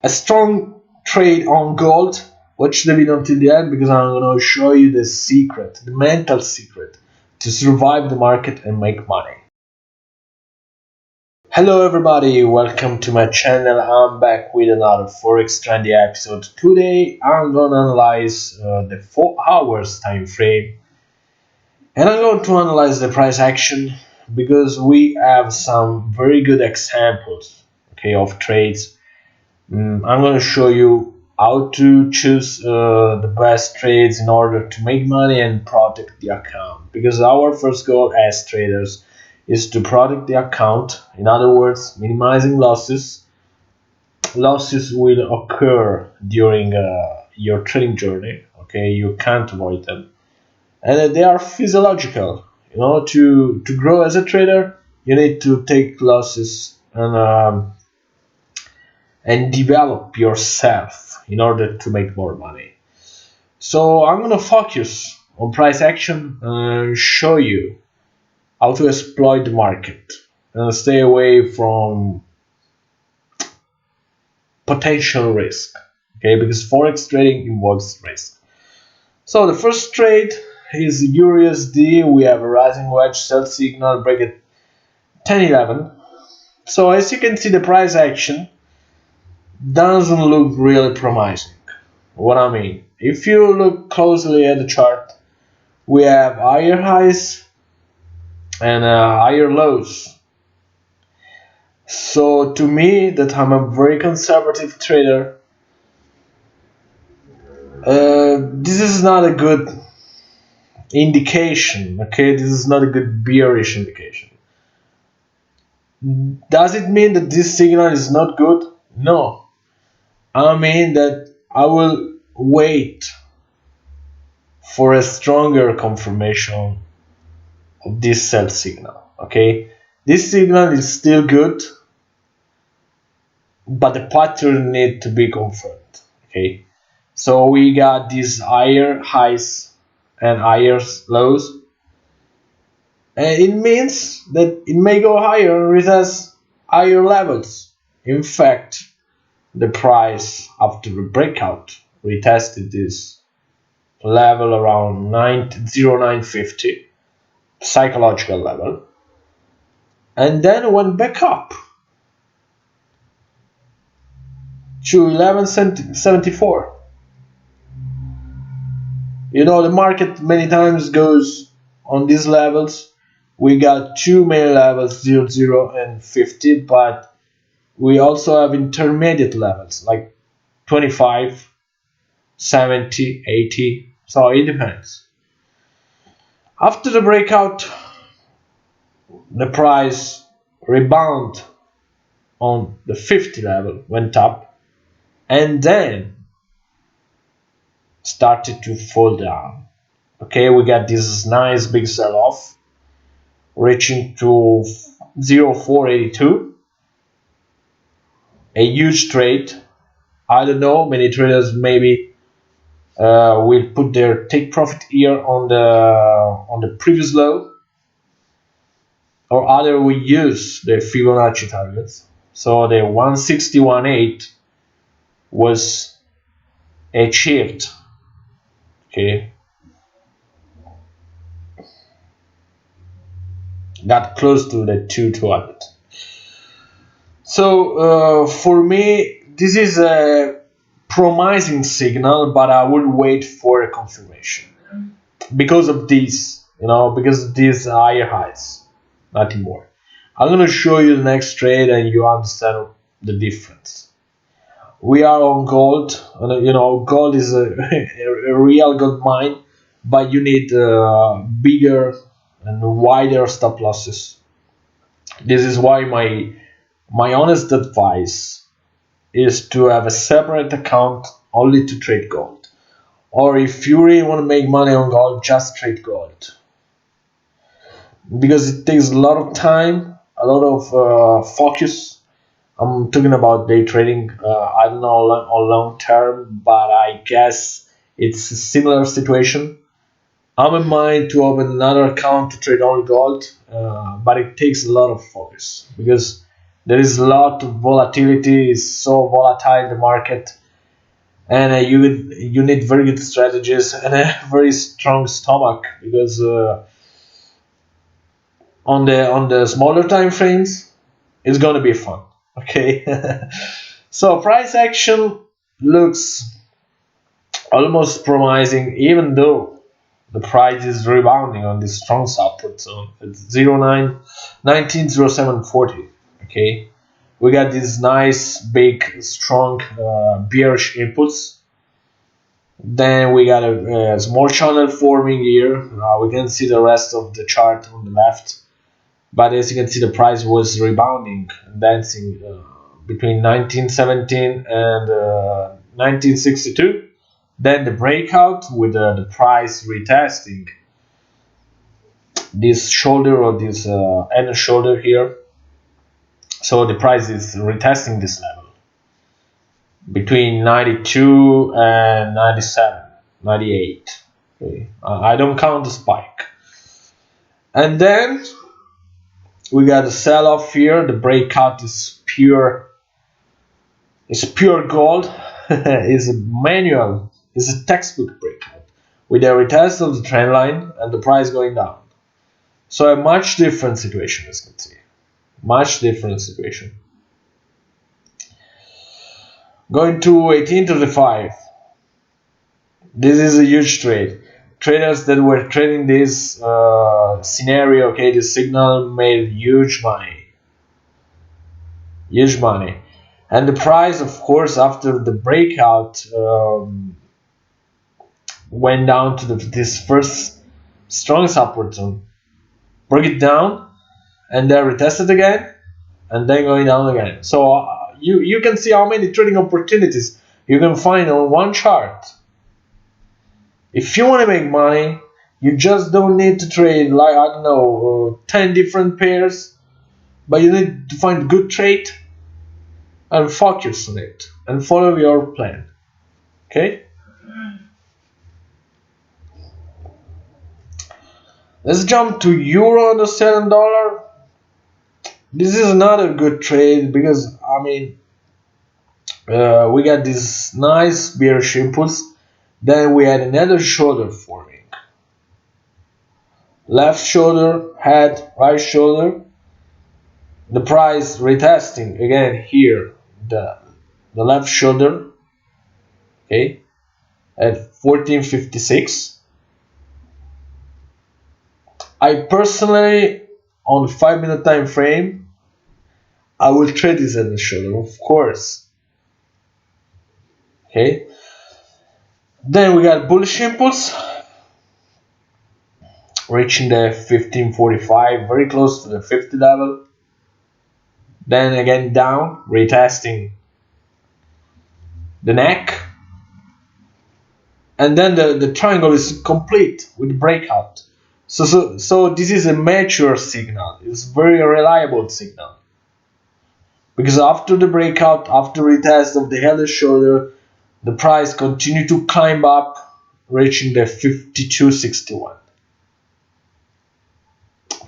a strong trade on gold. Watch the video until the end because I'm going to show you the secret, the mental secret to survive the market and make money. Hello everybody, welcome to my channel. I'm back with another Forex Trendy episode. Today I'm going to analyze the 4 hours time frame, and I'm going to analyze the price action because we have some very good examples, okay, of trades. I'm going to show you how to choose the best trades in order to make money and protect the account, because our first goal as traders is to protect the account. In other words, minimizing losses. Losses will occur during your trading journey, okay, you can't avoid them, and they are physiological. To grow as a trader, you need to take losses and develop yourself in order to make more money. So I'm going to focus on price action and show you how to exploit the market and stay away from potential risk, okay, because forex trading involves risk. So the first trade is EURUSD. We have a rising wedge sell signal, break at 10.11. So as you can see, the price action doesn't look really promising. What I mean, if you look closely at the chart, we have higher highs and higher lows. So to me, that I'm a very conservative trader, this is not a good indication, okay? This is not a good bearish indication. Does it mean that this signal is not good? No. I mean that I will wait for a stronger confirmation of this sell signal, okay? This signal is still good, but the pattern need to be confirmed, okay? So we got these higher highs and higher lows, and it means that it may go higher. It has higher levels. In fact, the price after the breakout retested this level around 0950 psychological level, and then went back up to 1174. The market many times goes on these levels. We got two main levels, 00 and 50, but we also have intermediate levels like 25, 70, 80. So it depends. After the breakout, the price rebound on the 50 level, went up, and then started to fall down. Okay, we got this nice big sell-off reaching to 0482, a huge trade. I don't know, many traders maybe will put their take profit here on the previous low, or other will use the Fibonacci targets. So the 161.8 was achieved, okay, got close to the 200. So for me, this is a promising signal, but I will wait for a confirmation because of these, because of these higher highs, nothing more. I'm going to show you the next trade and you understand the difference. We are on gold, and gold is a real gold mine, but you need bigger and wider stop losses. This is why my honest advice is to have a separate account only to trade gold. Or if you really want to make money on gold, just trade gold. Because it takes a lot of time, a lot of focus. I'm talking about day trading. I don't know on long term, but I guess it's a similar situation. I'm in mind to open another account to trade only gold, but it takes a lot of focus because There is a lot of volatility. It's so volatile the market, and you need very good strategies and a very strong stomach, because on the smaller time frames it's gonna be fun. Okay. So price action looks almost promising, even though the price is rebounding on this strong support zone. It's 190740. Okay, we got this nice big strong bearish impulse. Then we got a small channel forming here. We can see the rest of the chart on the left, but as you can see, the price was rebounding, dancing between 1917 and 1962. Then the breakout with the price retesting this shoulder, or this inner shoulder here. So the price is retesting this level between 92 and 97, 98. Okay. I don't count the spike. And then we got a sell-off here. The breakout is pure. It's pure gold. It's a manual. It's a textbook breakout with a retest of the trend line and the price going down. So a much different situation, as you can see. Much different situation. Going to 1835. This is a huge trade. Traders that were trading this scenario, okay, this signal, made huge money. Huge money. And the price, of course, after the breakout, went down to this first strong support zone, broke it down, and then retested again, and then going down again. So you can see how many trading opportunities you can find on one chart. If you want to make money, you just don't need to trade, like, I don't know, 10 different pairs, but you need to find good trade and focus on it and follow your plan. Okay? Let's jump to euro and Australian dollar. This is another good trade, because I mean, we got this nice bearish impulse. Then we had another shoulder forming. Left shoulder, head, right shoulder. The price retesting again here, the left shoulder, okay, at 1456. I personally, on the 5-minute time frame, I will trade this at the shoulder, of course. Okay. Then we got bullish impulse reaching the 1545, very close to the 50 level. Then again down, retesting the neck. And then the triangle is complete with breakout. So this is a mature signal. It's very reliable signal. Because after the breakout, after retest of the head and shoulder, the price continued to climb up, reaching the 5261.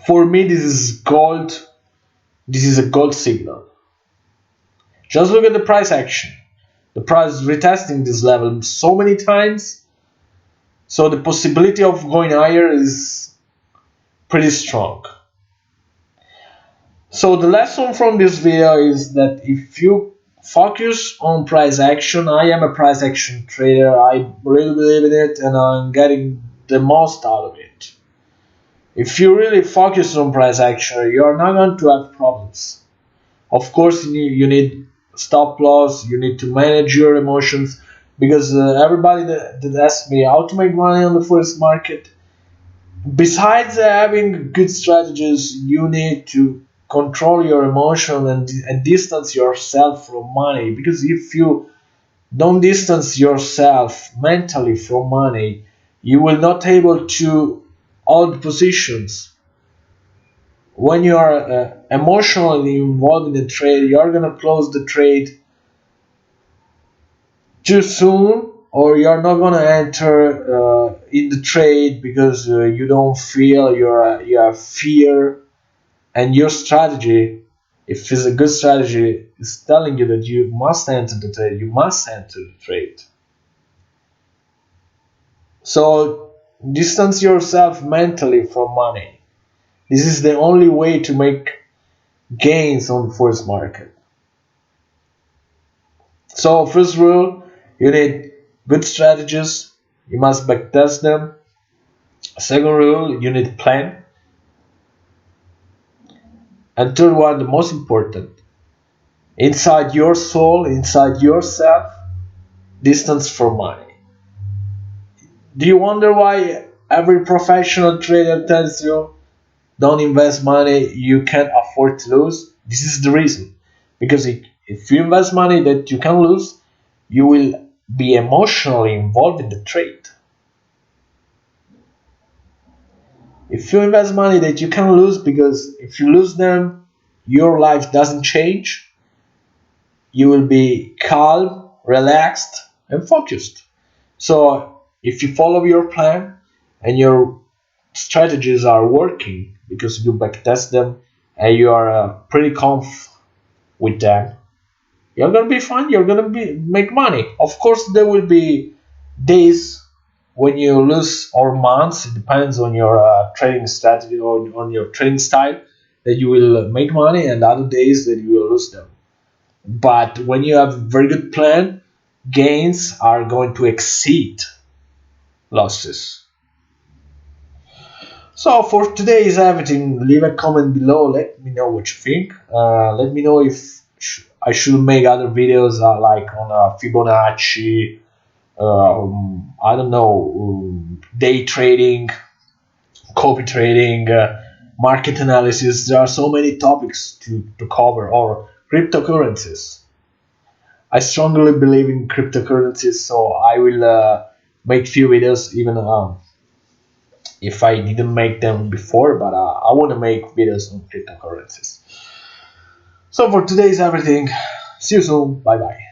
For me, this is gold. This is a gold signal. Just look at the price action. The price is retesting this level so many times. So the possibility of going higher is pretty strong. So the lesson from this video is that if you focus on price action, I am a price action trader. I really believe in it, and I'm getting the most out of it. If you really focus on price action, you're not going to have problems. Of course, you need stop loss. You need to manage your emotions, because everybody that asks me how to make money on the forex market, besides having good strategies, you need to control your emotion and distance yourself from money. Because if you don't distance yourself mentally from money, you will not able to hold positions. When you are emotionally involved in the trade, you are going to close the trade too soon, or you're not going to enter in the trade because you don't feel, you have fear, and your strategy If it's a good strategy, it's telling you that you must enter the trade, you must enter the trade. So distance yourself mentally from money. This is the only way to make gains on the forex market. So first rule, you need good strategies, you must backtest them. Second rule, you need a plan. And third one, the most important, inside your soul, inside yourself, distance from money. Do you wonder why every professional trader tells you don't invest money you can't afford to lose? This is the reason. Because if you invest money that you can lose, you will be emotionally involved in the trade. If you invest money that you can lose, because if you lose them, your life doesn't change, you will be calm, relaxed, and focused. So if you follow your plan and your strategies are working because you backtest them and you are pretty confident with them, you're gonna be fine. You're gonna make money. Of course, there will be days when you lose, or months. It depends on your trading strategy or on your trading style, that you will make money, and other days that you will lose them. But when you have a very good plan, gains are going to exceed losses. So for today is everything. Leave a comment below. Let me know what you think. Let me know if I should make other videos like on Fibonacci. I don't know, day trading, copy trading, market analysis. There are so many topics to cover, or cryptocurrencies. I strongly believe in cryptocurrencies, so I will make few videos even if I didn't make them before, but I want to make videos on cryptocurrencies. So for today is everything. See you soon. Bye bye.